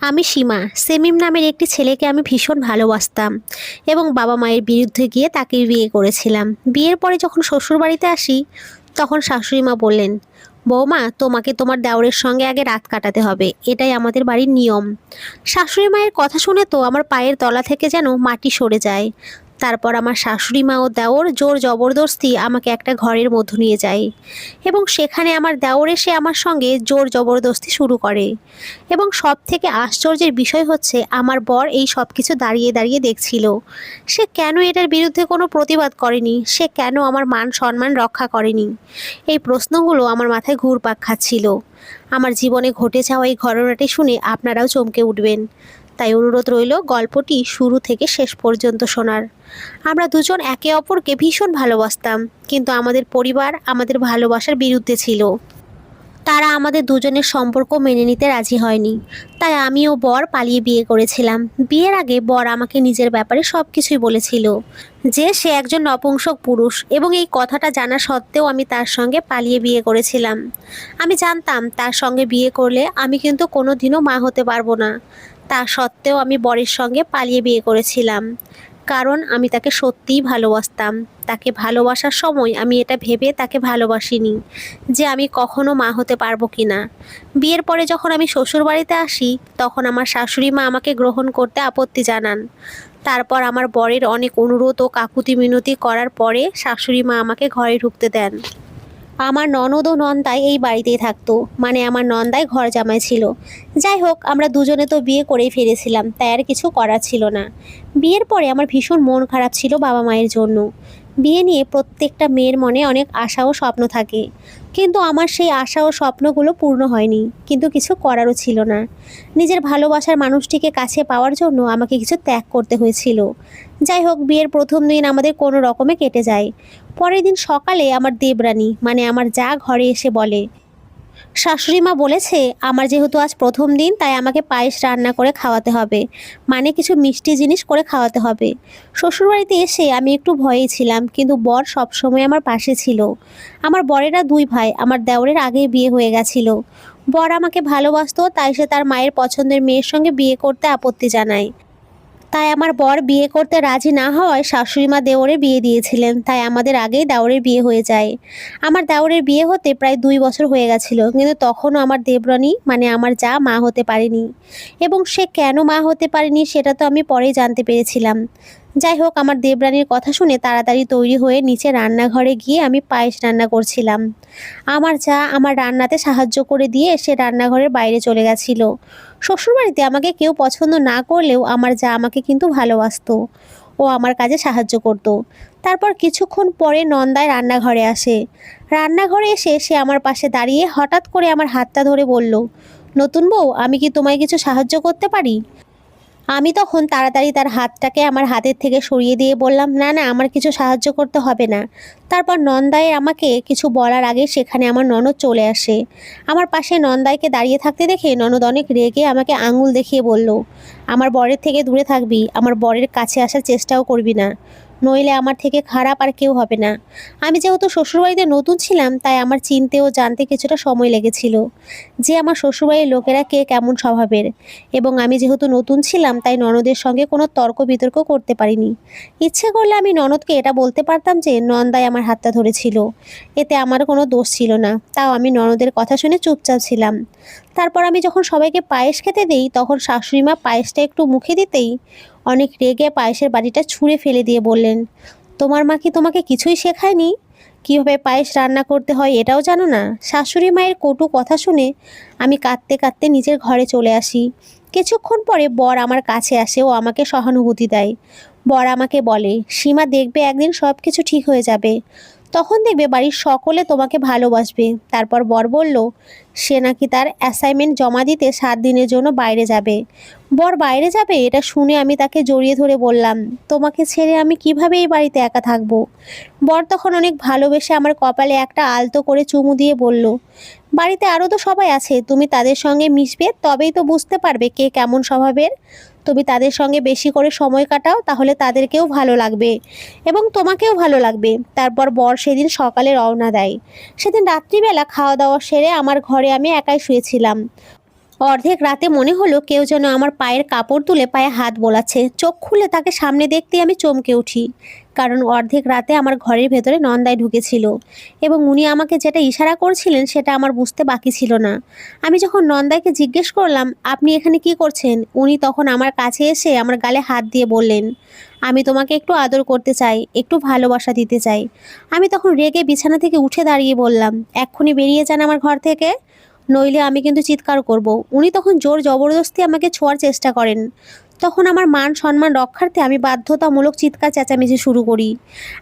আমি সীমা। সেমিম নামের একটি ছেলেকে আমি ভীষণ ভালোবাসতাম এবং বাবা মায়ের বিরুদ্ধে গিয়ে তাকে বিয়ে করেছিলাম। বিয়ের পরে যখন শ্বশুরবাড়িতে আসি তখন শাশুড়ি মা বললেন, বৌমা তোমাকে তোমার দেওরের সঙ্গে আগে রাত কাটাতে হবে, এটাই আমাদের বাড়ির নিয়ম। শাশুড়ি মায়ের কথা শুনে তো আমার পায়ের তলা থেকে যেন মাটি সরে যায়। তারপর আমার শাশুড়ি মা ও দেওর জোর জবরদস্তি আমাকে একটা ঘরের মধ্যে নিয়ে যায় এবং সেখানে আমার দেওর এসে আমার সঙ্গে জোর জবরদস্তি শুরু করে। এবং সব থেকে আশ্চর্যের বিষয় হচ্ছে আমার বর এই সব কিছু দাঁড়িয়ে দাঁড়িয়ে দেখছিল। সে কেন এটার বিরুদ্ধে কোনো প্রতিবাদ করেনি? সে কেন আমার মান সম্মান রক্ষা করেনি? এই প্রশ্নগুলো আমার মাথায় ঘুরপাক খাচ্ছিল। আমার জীবনে ঘটে যাওয়া এই ঘটনাটি শুনে আপনারাও চমকে উঠবেন। তাই অনুরোধ রইল গল্পটি শুরু থেকে শেষ পর্যন্ত শোনার। আমরা দুজন একে অপরকে ভীষণ ভালোবাসতাম, কিন্তু আমাদের পরিবার আমাদের ভালোবাসার বিরুদ্ধে ছিল। তারা আমাদের দুজনের সম্পর্ক মেনে নিতে রাজি হয়নি। তাই আমি ও বর পালিয়ে বিয়ে করেছিলাম। বিয়ের আগে বর আমাকে নিজের ব্যাপারে সব কিছুই বলেছিল, যে সে একজন নপুংসক পুরুষ, এবং এই কথাটা জানা সত্ত্বেও আমি তার সঙ্গে পালিয়ে বিয়ে করেছিলাম। আমি জানতাম তার সঙ্গে বিয়ে করলে আমি কিন্তু কোনো দিনও মা হতে পারবো না। তা সত্ত্বেও আমি বরের সঙ্গে পালিয়ে বিয়ে করেছিলাম, কারণ আমি তাকে সত্যিই ভালোবাসতাম। তাকে ভালোবাসার সময় আমি এটা ভেবে তাকে ভালোবাসিনি যে আমি কখনো মা হতে পারবো কি না। বিয়ের পরে যখন আমি শ্বশুরবাড়িতে আসি তখন আমার শাশুড়ি মা আমাকে গ্রহণ করতে আপত্তি জানান। তারপর আমার বরের অনেক অনুরোধ ও কাকুতি মিনতি করার পরে শাশুড়ি মা আমাকে ঘরে ঢুকতে দেন। আমার ননদ ও নন্দাই এই বাড়িতেই থাকতো, মানে আমার নন্দাই ঘর জামাই ছিল। যাই হোক, আমরা দুজনে তো বিয়ে করেই ফেলেছিলাম, তাই আর কিছু করার ছিল না। বিয়ের পরে আমার ভীষণ মন খারাপ ছিল বাবা মায়ের জন্য। বিয়ে নিয়ে প্রত্যেকটা মেয়ের মনে অনেক আশা ও স্বপ্ন থাকে, কিন্তু আমার সেই আশা ও স্বপ্নগুলো পূর্ণ হয়নি, কিন্তু কিছু করারও ছিল না। নিজের ভালোবাসার মানুষটিকে কাছে পাওয়ার জন্য আমাকে কিছু ত্যাগ করতে হয়েছিল। যাই হোক, বিয়ের প্রথম দিন আমাদের কোনো রকমে কেটে যায়। পরের দিন সকালে আমার দেবরানী মানে আমার যা ঘরে এসে বলে, শাশুড়ি মা বলেছে আমার যেহেতু আজ প্রথম দিন তাই আমাকে পায়েস রান্না করে খাওয়াতে হবে, মানে কিছু মিষ্টি জিনিস করে খাওয়াতে হবে। শ্বশুরবাড়িতে এসে আমি একটু ভয়েই ছিলাম, কিন্তু বর সবসময় আমার পাশে ছিল। আমার বরেরা দুই ভাই, আমার দেওরের আগেই বিয়ে হয়ে গেছিল। বর আমাকে ভালোবাসতো, তাই সে তার মায়ের পছন্দের মেয়ের সঙ্গে বিয়ে করতে আপত্তি জানায়। তাই আমার বর বিয়ে করতে রাজি না হওয়ায় শাশুড়ি মা দেওরে বিয়ে দিয়েছিলেন, তাই আমাদের আগেই দেওরের বিয়ে হয়ে যায়। আমার দেওরের বিয়ে হতে প্রায় 2 বছর হয়ে গেছিল, কিন্তু তখনও আমার দেবরানী মানে আমার যা মা হতে পারেনি। এবং সে কেন মা হতে পারেনি সেটা তো আমি পরেই জানতে পেরেছিলাম। যাই হোক, আমার দেবরানীর কথা শুনে তাড়াতাড়ি তৈরি হয়ে নিচে রান্নাঘরে গিয়ে আমি পায়েস রান্না করছিলাম। আমার যা আমার রান্নাতে সাহায্য করে দিয়ে সে রান্নাঘরের বাইরে চলে গেছিল। শ্বশুরবাড়িতে আমাকে কেউ পছন্দ না করলেও আমার যা আমাকে কিন্তু ভালোবাসতো ও আমার কাজে সাহায্য করত। তারপর কিছুক্ষণ পরে নন্দায় রান্নাঘরে আসে। রান্নাঘরে এসে সে আমার পাশে দাঁড়িয়ে হঠাৎ করে আমার হাতটা ধরে বলল, নতুন বউ, আমি কি তোমায় কিছু সাহায্য করতে পারি? আমি তখন তাড়াতাড়ি তার হাতটাকে আমার হাতের থেকে সরিয়ে দিয়ে বললাম, না না, আমার কিছু সাহায্য করতে হবে না। তারপর নন্দাই আমাকে কিছু বলার আগে সেখানে আমার ননদ চলে আসে। আমার পাশে নন্দাইকে দাঁড়িয়ে থাকতে দেখে ননদ অনেক রেগে আমাকে আঙুল দেখিয়ে বলল, আমার বরের থেকে দূরে থাকবি, আমার বরের কাছে আসার চেষ্টাও করবি না, নইলে আমার থেকে খারাপ আর কেউ হবে না। আমি যেহেতু শ্বশুরবাড়িতে নতুন ছিলাম তাই আমার চিনতে ও জানতে কিছুটা সময় লেগেছিল যে আমার শ্বশুরবাড়ির লোকেরা কে কেমন স্বভাবের। এবং আমি যেহেতু নতুন ছিলাম তাই ননদের সঙ্গে কোনো তর্ক বিতর্ক করতে পারিনি। ইচ্ছে করলে আমি ননদকে এটা বলতে পারতাম যে নন্দাই আমার হাতটা ধরেছিল, এতে আমার কোনো দোষ ছিল না। তাও আমি ননদের কথা শুনে চুপচাপ ছিলাম। তারপর আমি যখন সবাইকে পায়েস খেতে দিই তখন শাশুড়ি মা পায়েসটা একটু মুখে দিতেই অনেক রেগে পায়েসের বাটিটা ছুঁড়ে ফেলে দিয়ে বললেন, তোমার মা কি তোমাকে কিছুই শেখায়নি? কীভাবে পায়েস রান্না করতে হয় এটাও জানো না? শাশুড়ি মায়ের কটু কথা শুনে আমি কাঁদতে কাঁদতে নিজের ঘরে চলে আসি। কিছুক্ষণ পরে বর আমার কাছে আসে ও আমাকে সহানুভূতি দেয়। বর আমাকে বলে, সীমা, দেখবে একদিন সব কিছু ঠিক হয়ে যাবে, তখন দেখবে বাড়ির সকলে তোমাকে ভালোবাসবে। তারপর বর বলল সে নাকি তার অ্যাসাইনমেন্ট জমা দিতে 7 দিনের জন্য বাইরে যাবে। বর বাইরে যাবে এটা শুনে আমি তাকে জড়িয়ে ধরে বললাম, তোমাকে ছেড়ে আমি কিভাবে এই বাড়িতে একা থাকবো? বর তখন অনেক ভালোবেসে আমার কপালে একটা আলতো করে চুমু দিয়ে বলল, বাড়িতে আরও তো সবাই আছে, তুমি তাদের সঙ্গে মিশবে, তবেই তো বুঝতে পারবে কে কেমন স্বভাবের। তুমি তাদের সঙ্গে বেশি করে সময় কাটাও, তাহলে তাদেরকেও ভালো লাগবে এবং তোমাকেও ভালো লাগবে। তারপর বর সেদিন সকালে রওনা দেয়। সেদিন রাত্রিবেলা খাওয়া দাওয়া সেরে আমার ঘরে আমি একাই শুয়েছিলাম। অর্ধেক রাতে মনে হলো কেউ যেন আমার পায়ের কাপড় তুলে পায়ে হাত বোলাচ্ছে। চোখ খুলে তাকে সামনে দেখতেই আমি চমকে উঠি, কারণ অর্ধেক রাতে আমার ঘরের ভেতরে নন্দাই ঢুকেছিল এবং উনি আমাকে যেটা ইশারা করছিলেন সেটা আমার বুঝতে বাকি ছিল না। আমি যখন নন্দাইকে জিজ্ঞেস করলাম, আপনি এখানে কি করছেন, উনি তখন আমার কাছে এসে আমার গালে হাত দিয়ে বললেন, আমি তোমাকে একটু আদর করতে চাই, একটু ভালোবাসা দিতে চাই। আমি তখন রেগে বিছানা থেকে উঠে দাঁড়িয়ে বললাম, এক্ষুনি বেরিয়ে যান আমার ঘর থেকে, নইলে আমি কিন্তু চিৎকার করব। উনি তখন জোর জবরদস্তি আমাকে ছোঁয়ার চেষ্টা করেন। তখন আমার মান সম্মান রক্ষার্থে আমি বাধ্যতামূলক চিৎকার চেঁচামেচি শুরু করি।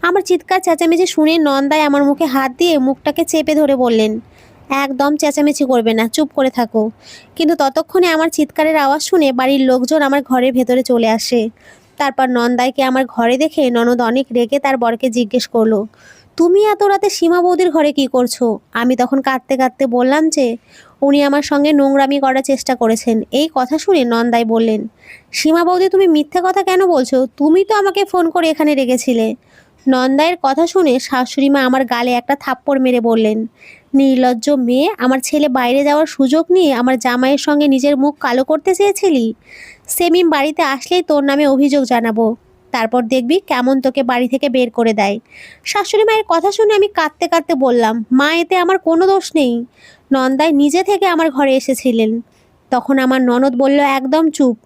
আমার চিৎকার চেঁচামেচি শুনে নন্দাই আমার মুখে হাত দিয়ে মুখটাকে চেপে ধরে বললেন, একদম চেঁচামেচি করবে না, চুপ করে থাকো। কিন্তু ততক্ষণে আমার চিৎকারের আওয়াজ শুনে বাড়ির লোকজন আমার ঘরের ভেতরে চলে আসে। তারপর নন্দাইকে আমার ঘরে দেখে ননদ অনেক রেগে তার বরকে জিজ্ঞেস করলো, তুমি এত রাতে সীমা বৌদির ঘরে কি করছো? আমি তখন কাঁদতে কাঁদতে বললাম যে উনি আমার সঙ্গে নোংরামি করার চেষ্টা করেছেন। এই কথা শুনে নন্দাই বললেন, সীমা বৌদি তুমি মিথ্যে কথা কেন বলছো? তুমি তো আমাকে ফোন করে এখানে রেখেছিলে। নন্দাইয়ের কথা শুনে শাশুড়িমা আমার গালে একটা থাপ্পড় মেরে বললেন, নির্লজ্জ মেয়ে, আমার ছেলে বাইরে যাওয়ার সুযোগ নিয়ে আমার জামাইয়ের সঙ্গে নিজের মুখ কালো করতে চেয়েছিলি? সেমিম বাড়িতে আসলেই তোর নামে অভিযোগ জানাবো, তারপর দেখবি কেমন তোকে বাড়ি থেকে বের করে দেয়। শাশুড়ি মায়ের কথা শুনে আমি কাঁদতে কাঁদতে বললাম, মা এতে আমার কোনো দোষ নেই, নন্দাই নিজে থেকে আমার ঘরে এসেছিলেন। তখন আমার ননদ বলল, একদম চুপ,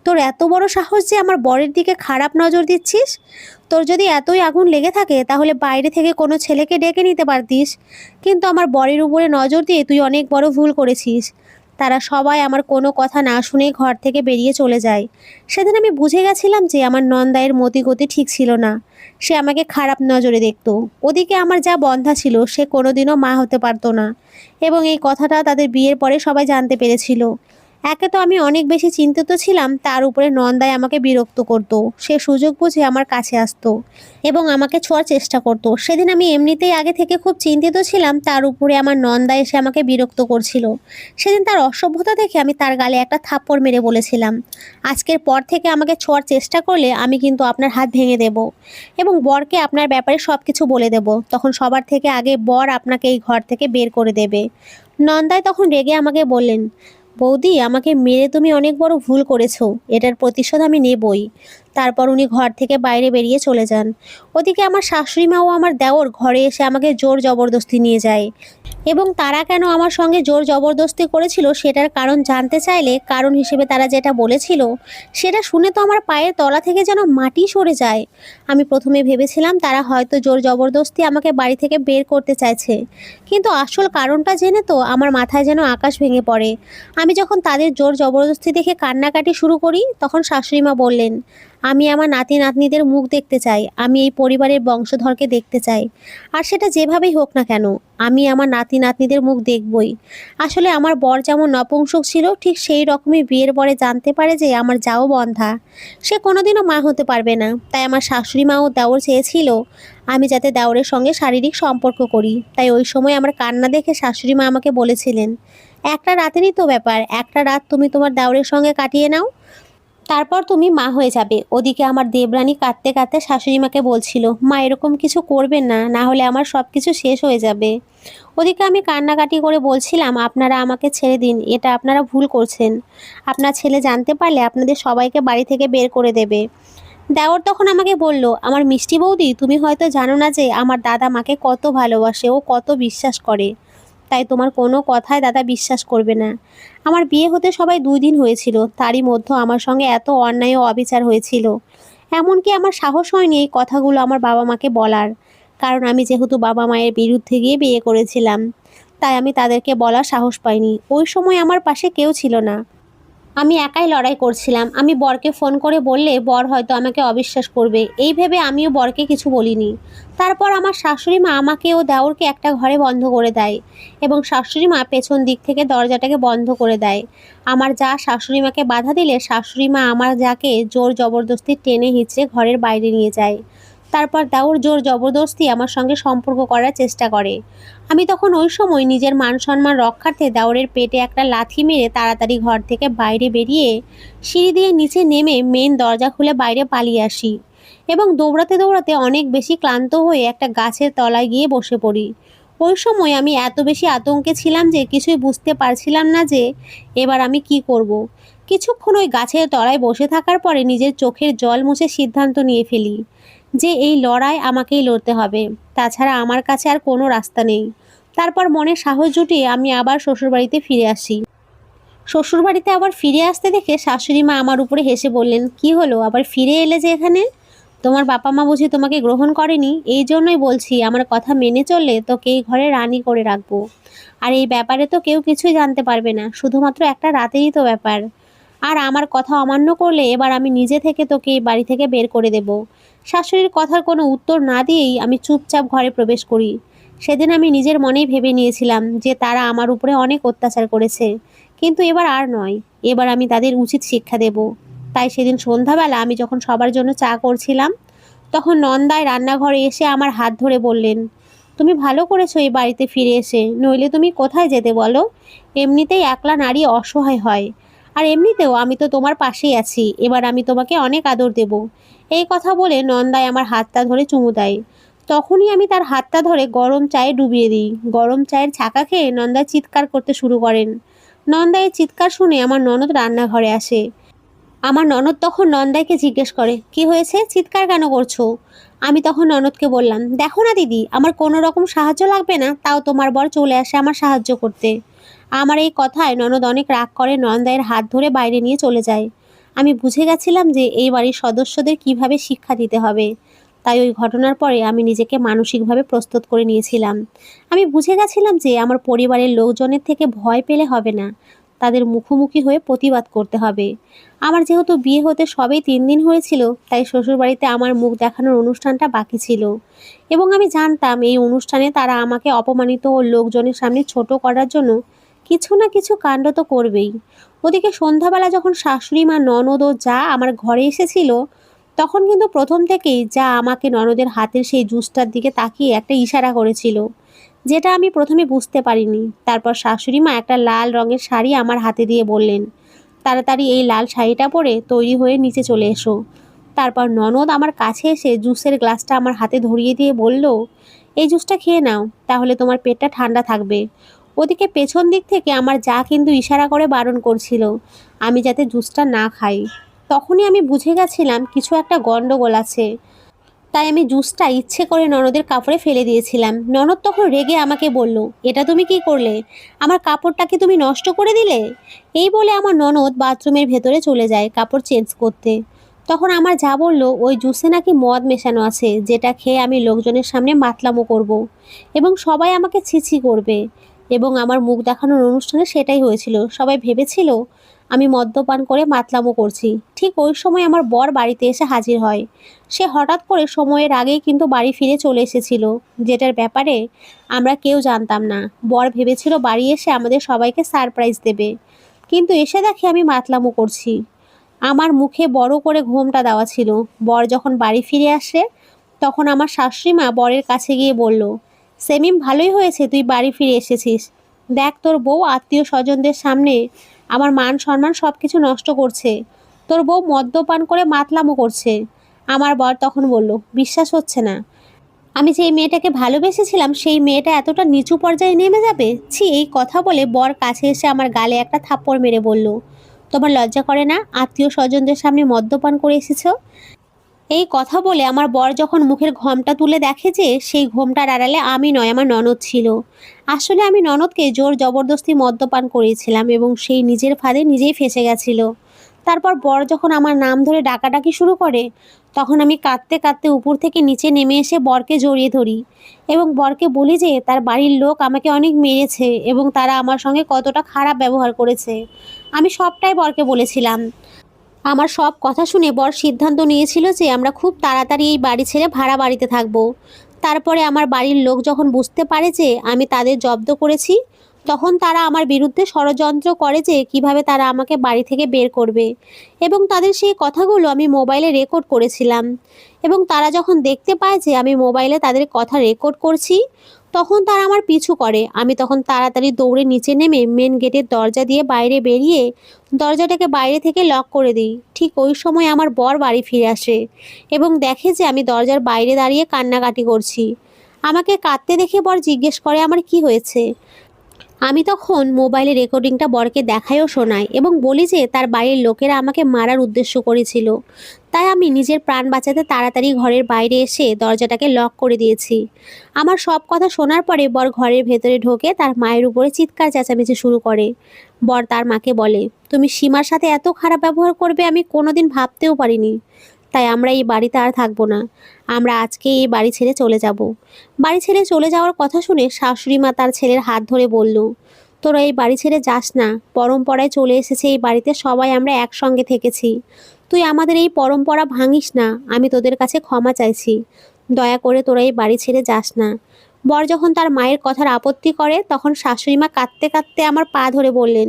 তোর এত বড় সাহস যে আমার বরের দিকে খারাপ নজর দিচ্ছিস? তোর যদি এতই আগুন লেগে থাকে তাহলে বাইরে থেকে কোনো ছেলেকে ডেকে নিতে পারতিস, কিন্তু আমার বরের উপরে নজর দিয়ে তুই অনেক বড় ভুল করেছিস। তারা সবাই আমার কোনো কথা না শুনেই ঘর থেকে বেরিয়ে চলে যায়। সেদিন আমি বুঝে গেছিলাম যে আমার নন্দাইয়ের মতিগতি ঠিক ছিল না, সে আমাকে খারাপ নজরে দেখতো। ওদিকে আমার যা বন্ধা ছিল সে কোনোদিনও মা হতে পারতো না, এবং এই কথাটা তাদের বিয়ের পরে সবাই জানতে পেরেছিল। একে তো আমি অনেক বেশি চিন্তিত ছিলাম, তার উপরে নন্দাই আমাকে বিরক্ত করত। সে সুযোগ বুঝে আমার কাছে আসতো এবং আমাকে ছোঁয়ার চেষ্টা করত। সেদিন আমি এমনিতেই আগে থেকে খুব চিন্তিত ছিলাম, তার উপরে আমার নন্দা এসে আমাকে বিরক্ত করছিল। সেদিন তার অসভ্যতা দেখে আমি তার গালে একটা থাপ্পড় মেরে বলেছিলাম, আজকের পর থেকে আমাকে ছোঁয়ার চেষ্টা করলে আমি কিন্তু আপনার হাত ভেঙে দেব এবং বরকে আপনার ব্যাপারে সব কিছু বলে দেব। তখন সবার থেকে আগে বর আপনাকে এই ঘর থেকে বের করে দেবে। নন্দাই তখন রেগে আমাকে বললেন, বৌদি, আমাকে মেরে তুমি অনেক বড় ভুল করেছো, এটার প্রতিশোধ আমি নেবই। তারপর উনি ঘর থেকে বাইরে বেরিয়ে চলে যান। ওদিকে আমার শাশুড়ি মা ও আমার দেওর ঘরে এসে আমাকে জোর জবরদস্তি নিয়ে যায়, এবং তারা কেন আমার সঙ্গে জোর জবরদস্তি করেছিল সেটার কারণ জানতে চাইলে কারণ হিসেবে তারা যেটা বলেছিল সেটা শুনে তো আমার পায়ের তলা থেকে যেন মাটি সরে যায়। আমি প্রথমে ভেবেছিলাম তারা হয়তো জোর জবরদস্তি আমাকে বাড়ি থেকে বের করতে চাইছে, কিন্তু আসল কারণটা জেনে তো আমার মাথায় যেন আকাশ ভেঙে পড়ে। আমি যখন তাদের জোর জবরদস্তি দেখে কান্নাকাটি শুরু করি তখন শাশুড়িমা বললেন, আমি আমার নাতি নাতনিদের মুখ দেখতে চাই, আমি এই পরিবারের বংশধরকে দেখতে চাই, আর সেটা যেভাবেই হোক না কেন আমি আমার নাতি নাতনিদের মুখ দেখবই। আসলে আমার বর যেমন নপুংসক ছিল ঠিক সেই রকমই বিয়ের পরে জানতে পারে যে আমার যাও বন্ধা, সে কোনোদিনও মা হতে পারবে না। তাই আমার শাশুড়ি মা ও দেওর চেয়েছিল আমি যাতে দেওরের সঙ্গে শারীরিক সম্পর্ক করি। তাই ওই সময় আমার কান্না দেখে শাশুড়ি মা আমাকে বলেছিলেন, একটা রাতেরই তো ব্যাপার, একটা রাত তুমি তোমার দেওরের সঙ্গে কাটিয়ে নাও, তারপর তুমি মা হয়ে যাবে। ওদিকে আমার দেবরানী কাঁদতে কাঁদতে শাশুড়ি মাকে বলছিল, মা এরকম কিছু করবেন না, না হলে আমার সব কিছু শেষ হয়ে যাবে। ওদিকে আমি কান্নাকাটি করে বলছিলাম, আপনারা আমাকে ছেড়ে দিন, এটা আপনারা ভুল করছেন, আপনার ছেলে জানতে পারলে আপনাদের সবাইকে বাড়ি থেকে বের করে দেবে। দেওর তখন আমাকে বলল, আমার মিষ্টি বৌদি, তুমি হয়তো জানো না যে আমার দাদা মাকে কত ভালোবাসে ও কত বিশ্বাস করে, তাই তোমার কোনো কথায় দাদা বিশ্বাস করবে না। আমার বিয়ে হতে সবাই 2 দিন হয়েছিল, তারই মধ্যে আমার সঙ্গে এত অন্যায় ও অবিচার হয়েছিল। এমনকি আমার সাহস হয়নি এই কথাগুলো আমার বাবা মাকে বলার, কারণ আমি যেহেতু বাবা মায়ের বিরুদ্ধে গিয়ে বিয়ে করেছিলাম, তাই আমি তাদেরকে বলার সাহস পাইনি। ওই সময় আমার পাশে কেউ ছিল না, আমি একাই লড়াই করছিলাম। আমি বরকে ফোন করে বললে বর হয়তো আমাকে অবিশ্বাস করবে, এই ভেবে আমিও বরকে কিছু বলিনি। তারপর আমার শাশুড়ি মা আমাকে ও দেওরকে একটা ঘরে বন্ধ করে দেয় এবং শাশুড়ি মা পেছন দিক থেকে দরজাটাকে বন্ধ করে দেয়। আমার যা শাশুড়ি মাকে বাধা দিলে শাশুড়ি মা আমার যাকে জোর জবরদস্তি টেনে হিঁচড়ে ঘরের বাইরে নিয়ে যায়। তারপর দেওর জোর জবরদস্তি আমার সঙ্গে সম্পর্ক করার চেষ্টা করে। আমি তখন ওই সময় নিজের মান সম্মান রক্ষার্থে দেওরের পেটে একটা লাথি মেরে তাড়াতাড়ি ঘর থেকে বাইরে বেরিয়ে সিঁড়ি দিয়ে নিচে নেমে মেন দরজা খুলে বাইরে পালিয়ে আসি এবং দৌড়াতে দৌড়াতে অনেক বেশি ক্লান্ত হয়ে একটা গাছের তলায় গিয়ে বসে পড়ি। ওই সময় আমি এত বেশি আতঙ্কে ছিলাম যে কিছুই বুঝতে পারছিলাম না যে এবার আমি কি করব। কিছুক্ষণ ওই গাছের তলায় বসে থাকার পরে নিজের চোখের জল মুছে সিদ্ধান্ত নিয়ে ফেলি যে এই লড়াই আমাকেই লড়তে হবে, তাছাড়া আমার কাছে আর কোনো রাস্তা নেই। তারপর মনে সাহস জুটিয়ে আমি আবার শ্বশুরবাড়িতে ফিরে আসি। শ্বশুরবাড়িতে আবার ফিরে আসতে দেখে শাশুড়ি মা আমার উপরে হেসে বললেন, কি হলো, আবার ফিরে এলে যে এখানে? তোমার বাবা মা বুঝি তোমাকে গ্রহণ করেনি? এই জন্যই বলছি, আমার কথা মেনে চললে তোকে এই ঘরে রানী করে রাখবো। আর এই ব্যাপারে তো কেউ কিছুই জানতে পারবে না, শুধুমাত্র একটা রাতেরই তো ব্যাপার। আর আমার কথা অমান্য করলে এবার আমি নিজে থেকে তোকে এই বাড়ি থেকে বের করে দেব। শাশুড়ির কথার কোনো উত্তর না দিয়েই আমি চুপচাপ ঘরে প্রবেশ করি। সেদিন আমি নিজের মনেই ভেবে নিয়েছিলাম যে তারা আমার উপরে অনেক অত্যাচার করেছে, কিন্তু এবার আর নয়, এবার আমি তাদের উচিত শিক্ষা দেব। তাই সেদিন সন্ধ্যাবেলা আমি যখন সবার জন্য চা করছিলাম, তখন নন্দায় রান্নাঘরে এসে আমার হাত ধরে বললেন, তুমি ভালো করেছো এই বাড়িতে ফিরে এসে, নইলে তুমি কোথায় যেতে বলো? এমনিতেই একলা নারী অসহায় হয়, আর এমনিতেও আমি তো তোমার পাশেই আছি, এবার আমি তোমাকে অনেক আদর দেব। এই কথা বলে নন্দায় আমার হাতটা ধরে চুমু দেয়। তখনই আমি তার হাতটা ধরে গরম চায়ে ডুবিয়ে দিই। গরম চায়ের ছাঁকা খেয়ে নন্দা চিৎকার করতে শুরু করেন। নন্দা এই চিৎকার শুনে আমার ননদ রান্নাঘরে আসে। আমার ননদ তখন নন্দাইকে জিজ্ঞেস করে, কি হয়েছে, চিৎকার কেন করছো? আমি তখন ননদকে বললাম, দেখো না দিদি, আমার কোনো রকম সাহায্য লাগবে না, তাও তোমার বর চলে আসে আমার সাহায্য করতে। আমার এই কথায় ননদ অনেক রাগ করে নন্দাইয়ের হাত ধরে বাইরে নিয়ে চলে যায়। আমি বুঝে গেছিলাম যে এই বাড়ির সদস্যদের কিভাবে শিক্ষা দিতে হবে। তাই ওই ঘটনার পরে আমি নিজেকে মানসিকভাবে প্রস্তুত করে নিয়েছিলাম। আমি বুঝে গেছিলাম যে আমার পরিবারের লোকজনের থেকে ভয় পেলে হবে না, তাদের মুখোমুখি হয়ে প্রতিবাদ করতে হবে। আমার যেহেতু বিয়ে হতে সবেই 3 দিন হয়েছিল, তাই শ্বশুরবাড়িতে আমার মুখ দেখানোর অনুষ্ঠানটা বাকি ছিল। এবং আমি জানতাম এই অনুষ্ঠানে তারা আমাকে অপমানিত ও লোকজনের সামনে ছোট করার জন্য কিছু না কিছু কাণ্ড তো করবেই। ওদিকে সন্ধ্যাবেলা যখন শাশুড়ি মা, ননদ ও যা আমার ঘরে এসেছিল, তখন কিন্তু প্রথম থেকেই যা আমাকে ননদের হাতের সেই জুসটার দিকে তাকিয়ে একটা ইশারা করেছিল, যেটা আমি প্রথমে বুঝতে পারিনি। তারপর শাশুড়ি মা একটা লাল রঙের শাড়ি আমার হাতে দিয়ে বললেন, তাড়াতাড়ি এই লাল শাড়িটা পরে তৈরি হয়ে নিচে চলে এসো। তারপর ননদ আমার কাছে এসে জুসের গ্লাসটা আমার হাতে ধরিয়ে দিয়ে বলল, এই জুসটা খেয়ে নাও, তাহলে তোমার পেটটা ঠান্ডা থাকবে। ওদিকে পেছন দিক থেকে আমার যা কিন্তু ইশারা করে বারণ করছিল আমি যাতে জুসটা না খাই। তখনই আমি বুঝে গেছিলাম কিছু একটা গন্ডগোল আছে। তাই আমি জুসটা ইচ্ছে করে ননদের কাপড়ে ফেলে দিয়েছিলাম। ননদ তখন রেগে আমাকে বলল, এটা তুমি কি করলে? আমার কাপড়টা কি তুমি নষ্ট করে দিলে? এই বলে আমার ননদ বাথরুমের ভেতরে চলে যায় কাপড় চেঞ্জ করতে। তখন আমার যা বলল, ওই জুসে নাকি মদ মেশানো আছে, যেটা খেয়ে আমি লোকজনের সামনে মাতলামো করব এবং সবাই আমাকে ছিছি করবে। এবং আমার মুখ দেখানোর অনুষ্ঠানে সেটাই হয়েছিল। সবাই ভেবেছিল আমি মদ্যপান করে মাতলামো করছি। ঠিক ওই সময় আমার বর বাড়িতে এসে হাজির হয়। সে হঠাৎ করে সময়ের আগেই কিন্তু বাড়ি ফিরে চলে এসেছিল, যেটার ব্যাপারে আমরা কেউ জানতাম না। বর ভেবেছিল বাড়ি এসে আমাদের সবাইকে সারপ্রাইজ দেবে, কিন্তু এসে দেখে আমি মাতলামো করছি। আমার মুখে বড় করে ঘোমটা দেওয়া ছিল। বর যখন বাড়ি ফিরে আসে, তখন আমার শাশুড়ি মা বরের কাছে গিয়ে বলল, সেমিম, ভালোই হয়েছে তুই বাড়ি ফিরে এসেছিস। দেখ, তোর বউ আত্মীয় স্বজনদের সামনে আমার মান সম্মান সব কিছু নষ্ট করছে। তোর বউ মদ্যপান করে মাতলামো করছে। আমার বর তখন বলল, বিশ্বাস হচ্ছে না, আমি যেই মেয়েটাকে ভালোবেসেছিলাম সেই মেয়েটা এতটা নিচু পর্যায়ে নেমে যাবে? ছি! এই কথা বলে বর কাছে এসে আমার গালে একটা থাপ্পড় মেরে বলল, তোমার লজ্জা করে না? আত্মীয় স্বজনদের সামনে মদ্যপান করে এসেছো? এই কথা বলে আমার বর যখন মুখের ঘোমটা তুলে দেখে যে সেই ঘোমটার আড়ালে আমি নয়, আমার ননদ ছিল। আসলে আমি ননদকে জোর জবরদস্তি মদ্যপান করিয়েছিলাম এবং সেই নিজের ফাঁদে নিজেই ফেঁসে গেছিল। তারপর বর যখন আমার নাম ধরে ডাকাডাকি শুরু করে, তখন আমি কাঁদতে কাঁদতে উপর থেকে নিচে নেমে এসে বরকে জড়িয়ে ধরি এবং বরকে বলি যে তার বাড়ির লোক আমাকে অনেক মেরেছে এবং তারা আমার সঙ্গে কতটা খারাপ ব্যবহার করেছে। আমি সবটাই বরকে বলেছিলাম। আমার সব কথা শুনে বর সিদ্ধান্ত নিয়েছিল যে আমরা খুব তাড়াতাড়ি এই বাড়ি ছেড়ে ভাড়া বাড়িতে থাকবো। তারপরে আমার বাড়ির লোক যখন বুঝতে পারে যে আমি তাদের জব্দ করেছি, তখন তারা আমার বিরুদ্ধে ষড়যন্ত্র করে যে কিভাবে তারা আমাকে বাড়ি থেকে বের করবে। এবং তাদের সেই কথাগুলো আমি মোবাইলে রেকর্ড করেছিলাম। এবং তারা যখন দেখতে পায় যে আমি মোবাইলে তাদের কথা রেকর্ড করছি, তখন তারা আমার পিছু করে। আমি তখন তাড়াতাড়ি দৌড়ে নিচে নেমে মেন গেটের দরজা দিয়ে বাইরে বেরিয়ে দরজাটাকে বাইরে থেকে লক করে দিই। ঠিক ওই সময় আমার বর বাড়ি ফিরে আসে এবং দেখে যে আমি দরজার বাইরে দাঁড়িয়ে কান্নাকাটি করছি। আমাকে কাঁদতে দেখে বর জিজ্ঞেস করে আমার কি হয়েছে। আমি তখন মোবাইলে রেকর্ডিংটা বরকে দেখাইও শোনাই এবং বলি যে তার বাড়ির লোকেরা আমাকে মারার উদ্দেশ্য করেছিল, তাই আমি নিজের প্রাণ বাঁচাতে তাড়াতাড়ি ঘরের বাইরে এসে দরজাটাকে লক করে দিয়েছি। আমার সব কথা শোনার পরে বর ঘরের ভেতরে ঢোকে তার মায়ের উপরে চিৎকার চেঁচামেচি শুরু করে। বর তার মাকে বলে, তুমি সীমার সাথে এত খারাপ ব্যবহার করবে আমি কোনোদিন ভাবতেও পারিনি। তাই আমরা এই বাড়িতে আর থাকবো না, আমরা আজকে এই বাড়ি ছেড়ে চলে যাব। বাড়ি ছেড়ে চলে যাওয়ার কথা শুনে শাশুড়ি মা তার ছেলের হাত ধরে বলল, তোরা এই বাড়ি ছেড়ে যাস না, পরম্পরায় চলে এসেছে এই বাড়িতে সবাই আমরা একসঙ্গে থেকেছি, তুই আমাদের এই পরম্পরা ভাঙিস না, আমি তোদের কাছে ক্ষমা চাইছি, দয়া করে তোরা এই বাড়ি ছেড়ে যাস না। বর যখন তার মায়ের কথার আপত্তি করে তখন শাশুড়ি মা কাঁদতে কাঁদতে আমার পা ধরে বললেন,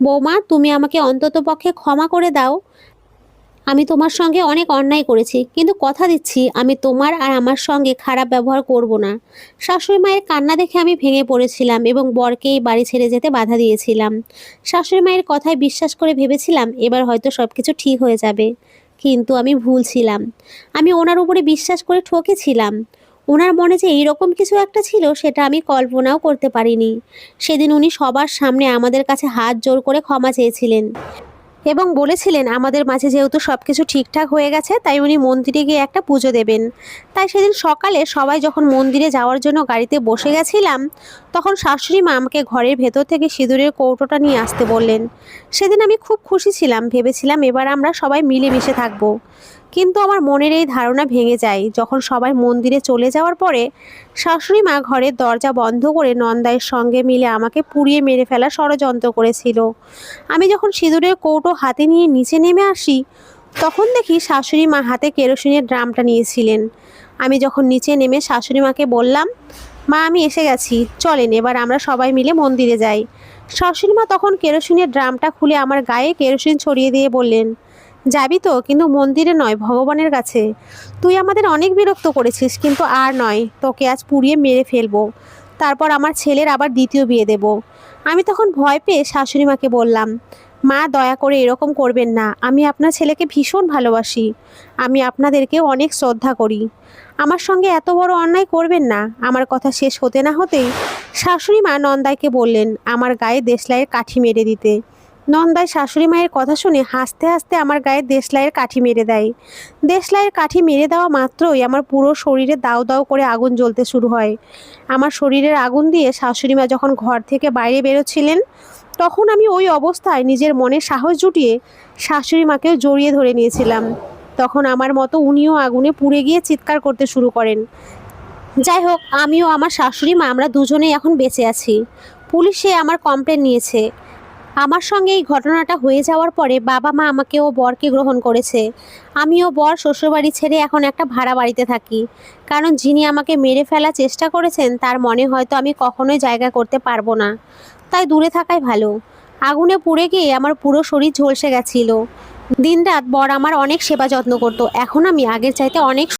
বৌমা তুমি আমাকে অন্ততপক্ষে ক্ষমা করে দাও, আমি তোমার সঙ্গে অনেক অন্যায় করেছি, কিন্তু কথা দিচ্ছি আমি তোমার আর আমার সঙ্গে খারাপ ব্যবহার করব না। শাশুড়ি মায়ের কান্না দেখে আমি ভেঙে পড়েছিলাম এবং বরকে এই বাড়ি ছেড়ে যেতে বাধা দিয়েছিলাম। শাশুড়ি মায়ের কথায় বিশ্বাস করে ভেবেছিলাম এবার হয়তো সব কিছু ঠিক হয়ে যাবে, কিন্তু আমি ভুল ছিলাম। আমি ওনার উপরে বিশ্বাস করে ঠকেছিলাম। ওনার মনে যে এইরকম কিছু একটা ছিল সেটা আমি কল্পনাও করতে পারিনি। সেদিন উনি সবার সামনে আমাদের কাছে হাত জোর করে ক্ষমা চেয়েছিলেন এবং বলেছিলেন আমাদের মাঝে যেহেতু সব কিছু ঠিকঠাক হয়ে গেছে তাই উনি মন্দিরে গিয়ে একটা পুজো দেবেন। তাই সেদিন সকালে সবাই যখন মন্দিরে যাওয়ার জন্য গাড়িতে বসে গেছিলাম তখন শাশুড়ি মা আমাকে ঘরের ভেতর থেকে সিঁদুরের কৌটোটা নিয়ে আসতে বললেন। সেদিন আমি খুব খুশি ছিলাম, ভেবেছিলাম এবার আমরা সবাই মিলেমিশে থাকবো। কিন্তু আমার মনের এই ধারণা ভেঙে যায় যখন সবাই মন্দিরে চলে যাওয়ার পরে শাশুড়ি মা ঘরের দরজা বন্ধ করে নন্দাইয়ের সঙ্গে মিলে আমাকে পুড়িয়ে মেরে ফেলার ষড়যন্ত্র করেছিল। আমি যখন সিঁদুরের কৌটো হাতে নিয়ে নিচে নেমে আসি তখন দেখি শাশুড়ি মা হাতে কেরোসিনের ড্রামটা নিয়েছিলেন। আমি যখন নিচে নেমে শাশুড়ি মাকে বললাম, মা আমি এসে গেছি, চলেন এবার আমরা সবাই মিলে মন্দিরে যাই। শাশুড়ি মা তখন কেরোসিনের ড্রামটা খুলে আমার গায়ে কেরোসিন ছড়িয়ে দিয়ে বললেন, যাবি তো, কিন্তু মন্দিরে নয়, ভগবানের কাছে। তুই আমাদের অনেক বিরক্ত করেছিস, কিন্তু আর নয়, তোকে আজ পুড়িয়ে মেরে ফেলবো, তারপর আমার ছেলের আবার দ্বিতীয় বিয়ে দেব। আমি তখন ভয় পেয়ে শাশুড়ি মাকে বললাম, মা দয়া করে এরকম করবেন না, আমি আপনার ছেলেকে ভীষণ ভালোবাসি, আমি আপনাদেরকে অনেক শ্রদ্ধা করি, আমার সঙ্গে এত বড় অন্যায় করবেন না। আমার কথা শেষ হতে না হতেই শাশুড়ি মা নন্দাইকে বললেন আমার গায়ে দেশলাইয়ের কাঠি মেরে দিতে। নন্দাই শাশুড়ি মায়ের কথা শুনে হাসতে হাসতে আমার গায়ে দেশলাইয়ের কাঠি মেরে দেয়। দেশলাইয়ের কাঠি মেরে দেওয়া মাত্রই আমার পুরো শরীরে দাউ দাউ করে আগুন জ্বলতে শুরু হয়। আমার শরীরের আগুন দিয়ে শাশুড়ি মা যখন ঘর থেকে বাইরে বেরোচ্ছিলেন তখন আমি ওই অবস্থায় নিজের মনে সাহস জুটিয়ে শাশুড়ি মাকেও জড়িয়ে ধরে নিয়েছিলাম। তখন আমার মতো উনিও আগুনে পুড়ে গিয়ে চিৎকার করতে শুরু করেন। যাই হোক, আমিও আমার শাশুড়ি মা আমরা দুজনেই এখন বেঁচে আছি। পুলিশে আমার কমপ্লেন নিয়েছে। আমার সঙ্গে এই ঘটনাটা হয়ে যাওয়ার পরে বাবা মা আমাকে ও বরকে গ্রহণ করেছে। আমিও বর শ্বশুরবাড়ি ছেড়ে এখন একটা ভাড়া বাড়িতে থাকি, কারণ যিনি আমাকে মেরে ফেলার চেষ্টা করেছেন তার মনে হয়তো আমি কখনোই জায়গা করতে পারবো না, তাই দূরে থাকাই ভালো। আগুনে পুড়ে গিয়ে আমার পুরো শরীর ঝলসে গেছিল। দিনরাত বর আমার অনেক সেবা যত্ন করতো, এখন আমি আগের চাইতে অনেক